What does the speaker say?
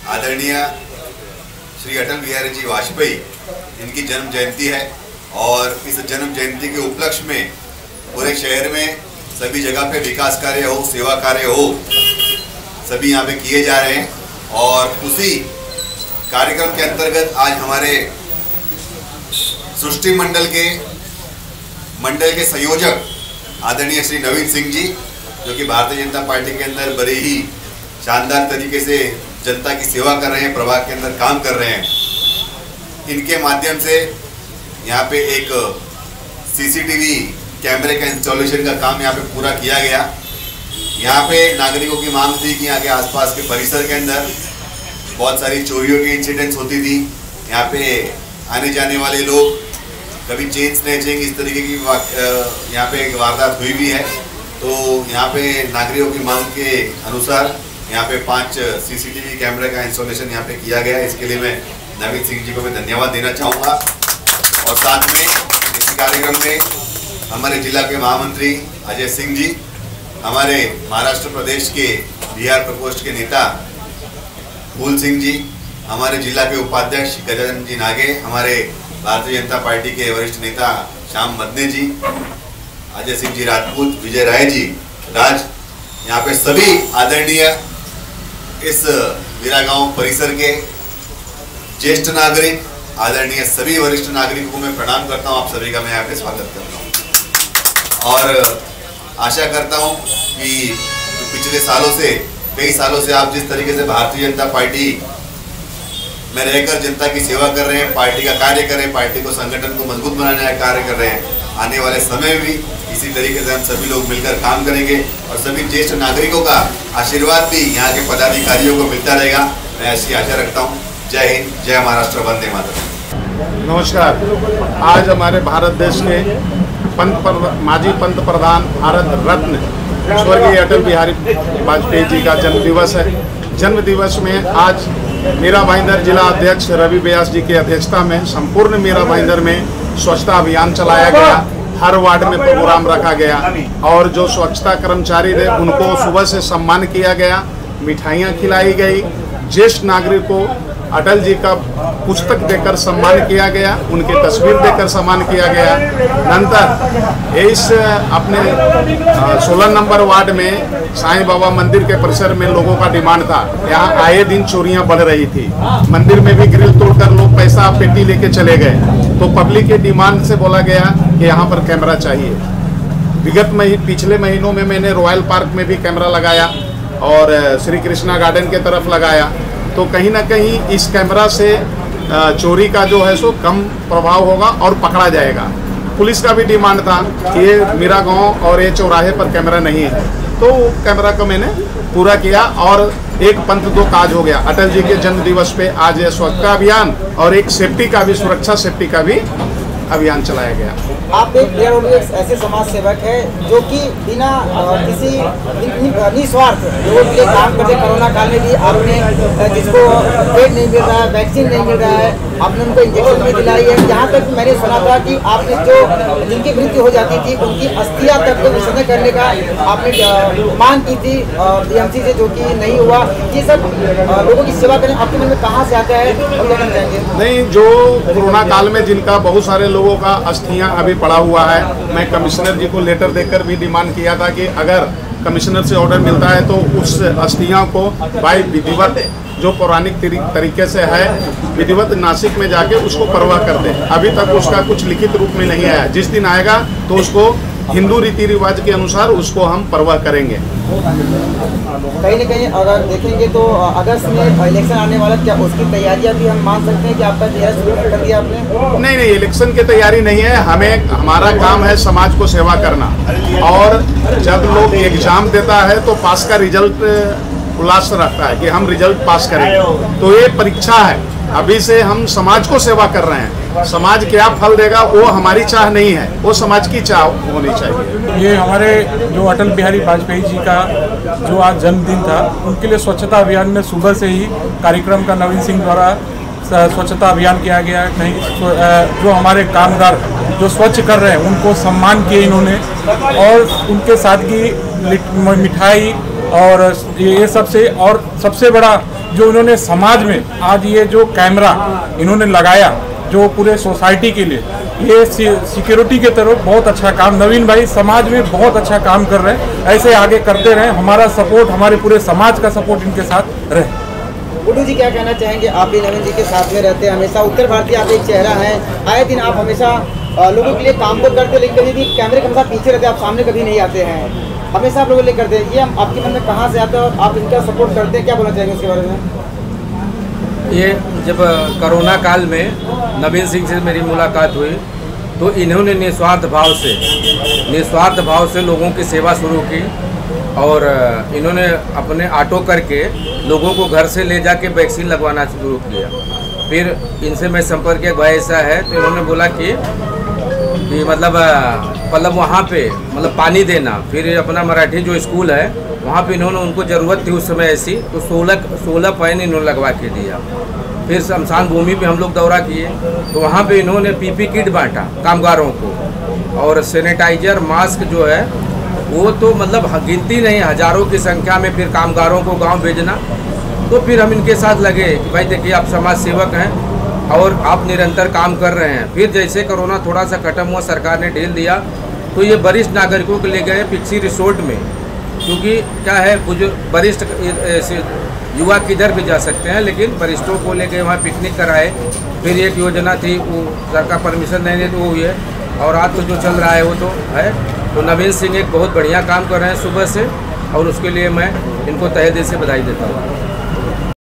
आदरणीय श्री अटल बिहारी जी वाजपेयी इनकी जन्म जयंती है और इस जन्म जयंती के उपलक्ष्य में पूरे शहर में सभी जगह पे विकास कार्य हो, सेवा कार्य हो, सभी यहाँ पे किए जा रहे हैं। और उसी कार्यक्रम के अंतर्गत आज हमारे सृष्टि मंडल के संयोजक आदरणीय श्री नवीन सिंह जी, जो कि भारतीय जनता पार्टी के अंदर बड़े ही शानदार तरीके से जनता की सेवा कर रहे हैं, प्रभाग के अंदर काम कर रहे हैं, इनके माध्यम से यहाँ पे एक सीसीटीवी कैमरे का इंस्टॉलेशन का काम यहाँ पे पूरा किया गया। यहाँ पे नागरिकों की मांग थी कि यहाँ के आसपास के परिसर के अंदर बहुत सारी चोरियों की इंसिडेंट्स होती थी। यहाँ पे आने जाने वाले लोग कभी चेन स्नैचिंग इस तरीके की यहाँ पे एक वारदात हुई भी है। तो यहाँ पे नागरिकों की मांग के अनुसार यहाँ पे 5 सीसीटीवी कैमरे का इंस्टॉलेशन यहाँ पे किया गया। इसके लिए मैं नवीन सिंह जी को मैं धन्यवाद देना चाहूँगा। और साथ में इस कार्यक्रम में हमारे जिला के महामंत्री अजय सिंह जी, हमारे महाराष्ट्र प्रदेश के बिहार प्रकोष्ठ के नेता फूल सिंह जी, हमारे जिला के उपाध्यक्ष गजानन जी नागे, हमारे भारतीय जनता पार्टी के वरिष्ठ नेता श्याम मदने जी, अजय सिंह जी राजपूत, विजय राय जी राज, यहाँ पे सभी आदरणीय इस वीरागांव परिसर के ज्येष्ठ नागरिक, आदरणीय सभी वरिष्ठ नागरिकों को मैं प्रणाम करता हूँ। आप सभी का मैं यहाँ पे स्वागत करता हूँ और आशा करता हूँ कि पिछले कई सालों से आप जिस तरीके से भारतीय जनता पार्टी में रहकर जनता की सेवा कर रहे हैं, पार्टी का कार्य कर रहे हैं, पार्टी को संगठन को मजबूत बनाने का कार्य कर रहे हैं, आने वाले समय में भी इसी तरीके से हम सभी लोग मिलकर काम करेंगे और सभी ज्येष्ठ नागरिकों का आशीर्वाद भी यहाँ के पदाधिकारियों को मिलता रहेगा, मैं ऐसी आशा रखता हूँ। जय हिंद, जय महाराष्ट्र, वंदे मातरम। नमस्कार। आज हमारे भारत देश के माजी पंत प्रधान, भारत रत्न स्वर्गीय अटल बिहारी वाजपेयी जी का जन्म दिवस है। जन्म दिवस में आज मीरा भाईंदर जिला अध्यक्ष रवि व्यास जी की अध्यक्षता में संपूर्ण मीरा भाईंदर में स्वच्छता अभियान चलाया गया। हर वार्ड में प्रोग्राम रखा गया और जो स्वच्छता कर्मचारी थे उनको सुबह से सम्मान किया गया, मिठाइयाँ खिलाई गई। ज्येष्ठ नागरिक को अटल जी का पुस्तक देकर सम्मान किया गया, उनकी तस्वीर देकर सम्मान किया गया। नंतर इस अपने 16 नंबर वार्ड में साईं बाबा मंदिर के परिसर में लोगों का डिमांड था, यहाँ आए दिन चोरियां बढ़ रही थी, मंदिर में भी ग्रिल तोड़कर लोग पैसा पेटी लेके चले गए। तो पब्लिक के डिमांड से बोला गया कि यहाँ पर कैमरा चाहिए। पिछले महीनों में मैंने रॉयल पार्क में भी कैमरा लगाया और श्री कृष्णा गार्डन के तरफ लगाया। तो कहीं ना कहीं इस कैमरा से चोरी का जो है सो कम प्रभाव होगा और पकड़ा जाएगा। पुलिस का भी डिमांड था कि ये मीरा गांव और ये चौराहे पर कैमरा नहीं है, तो कैमरा को मैंने पूरा किया और एक पंथ दो काज हो गया। अटल जी के जन्म दिवस पे आज ये स्वच्छता अभियान और एक सेफ्टी का भी, सुरक्षा सेफ्टी का भी अभियान चलाया गया। आप एक ऐसे समाज सेवक है जो कि बिना किसी निस्वार्थ लोगों के लिए काम करते। कोरोना काल में भी आपने जिसको बेड नहीं मिल रहा है, वैक्सीन नहीं मिल रहा है, आपने उनको इंजेक्शन भी दिलाई है। यहाँ तक मैंने सुना था कि आपने जो जिनकी मृत्यु हो जाती थी उनकी अस्थियां तक को विसर्जन करने का आपने मांग की थी DMC से, जो कि नहीं हुआ। ये सब लोगों की सेवा करें आपके मन में कहाँ से आता है, हम लोग चाहेंगे? नहीं, जो कोरोना काल में जिनका बहुत सारे लोगों का अस्थियां अभी पड़ा हुआ है, मैं कमिश्नर जी को लेटर देकर भी डिमांड किया था कि अगर कमिश्नर से ऑर्डर मिलता है तो उस अस्थियां को भाई विधिवत, जो पौराणिक तरीके से है, विधिवत नासिक में जाके उसको परवाह कर दें। अभी तक उसका कुछ लिखित रूप में नहीं आया। जिस दिन आएगा तो उसको हिंदू रीति रिवाज के अनुसार उसको हम परवाह करेंगे। कहीं न कहीं अगर देखेंगे तो अगस्त में इलेक्शन आने वाला, क्या उसकी तैयारियां भी हम मान सकते हैं कि आपका तैयारी शुरू कर दिया आपने? नहीं, इलेक्शन की तैयारी नहीं है। हमारा काम है समाज को सेवा करना और जब लोग एग्जाम देता है तो पास का रिजल्ट उल्लास रखता है कि हम रिजल्ट पास करेंगे। तो ये परीक्षा है, अभी से हम समाज को सेवा कर रहे हैं। समाज क्या फल देगा वो हमारी चाह नहीं है, वो समाज की चाह होनी चाहिए। ये हमारे जो अटल बिहारी वाजपेयी जी का जो आज जन्मदिन था, उनके लिए स्वच्छता अभियान में सुबह से ही कार्यक्रम का नवीन सिंह द्वारा स्वच्छता अभियान किया गया। कहीं जो हमारे कामगार जो स्वच्छ कर रहे हैं उनको सम्मान किए इन्होंने और उनके साथ की मिठाई और ये सबसे और सबसे बड़ा जो इन्होंने समाज में आज ये जो कैमरा इन्होंने लगाया जो पूरे सोसाइटी के लिए, ये सिक्योरिटी के तरफ बहुत अच्छा काम नवीन भाई समाज में बहुत अच्छा काम कर रहे हैं। ऐसे आगे करते रहें, हमारा सपोर्ट, हमारे पूरे समाज का सपोर्ट इनके साथ रहे। गुड्डू जी क्या कहना चाहेंगे? आप भी नवीन जी के साथ में रहते हैं हमेशा, उत्तर भारतीय आप एक चेहरा हैं, आए दिन आप हमेशा लोगों के लिए काम तो करते, लेकिन कभी भी कैमरे के हमेशा पीछे रहते हैं, आप सामने कभी नहीं आते हैं, हमेशा आप लोगों के लिए करते हैं। ये हम आपके मन में कहाँ से आता है और आप इनका सपोर्ट करते हैं, क्या बोलना चाहेंगे उसके बारे में? ये जब कोरोना काल में नवीन सिंह से मेरी मुलाकात हुई तो इन्होंने निस्वार्थ भाव से लोगों की सेवा शुरू की और इन्होंने अपने ऑटो करके लोगों को घर से ले जाके वैक्सीन लगवाना शुरू किया। फिर इनसे मैं संपर्क किया, भाई ऐसा है, तो इन्होंने बोला कि मतलब वहाँ पे मतलब पानी देना। फिर अपना मराठी जो स्कूल है वहाँ पे इन्होंने उनको ज़रूरत थी उस समय ऐसी, तो 16 पैन इन्होंने लगवा के दिया। फिर शमशान भूमि पे हम लोग दौरा किए तो वहाँ पे इन्होंने पीपी किट बांटा कामगारों को, और सैनिटाइजर मास्क जो है वो तो मतलब गिनती नहीं, हज़ारों की संख्या में फिर कामगारों को गांव भेजना। तो फिर हम इनके साथ लगे कि भाई देखिए आप समाज सेवक हैं और आप निरंतर काम कर रहे हैं। फिर जैसे कोरोना थोड़ा सा खत्म हुआ, सरकार ने ढील दिया, तो ये वरिष्ठ नागरिकों को ले गए पिक्सी रिसोर्ट में, क्योंकि क्या है वरिष्ठ युवा किधर भी जा सकते हैं, लेकिन वरिष्ठों को ले गए वहाँ पिकनिक कराए। फिर एक योजना थी वो सरकार परमिशन नहीं देती, वो है, और आज तो जो चल रहा है वो तो है। तो नवीन सिंह एक बहुत बढ़िया काम कर रहे हैं सुबह से, और उसके लिए मैं इनको तहे दिल से बधाई देता हूँ।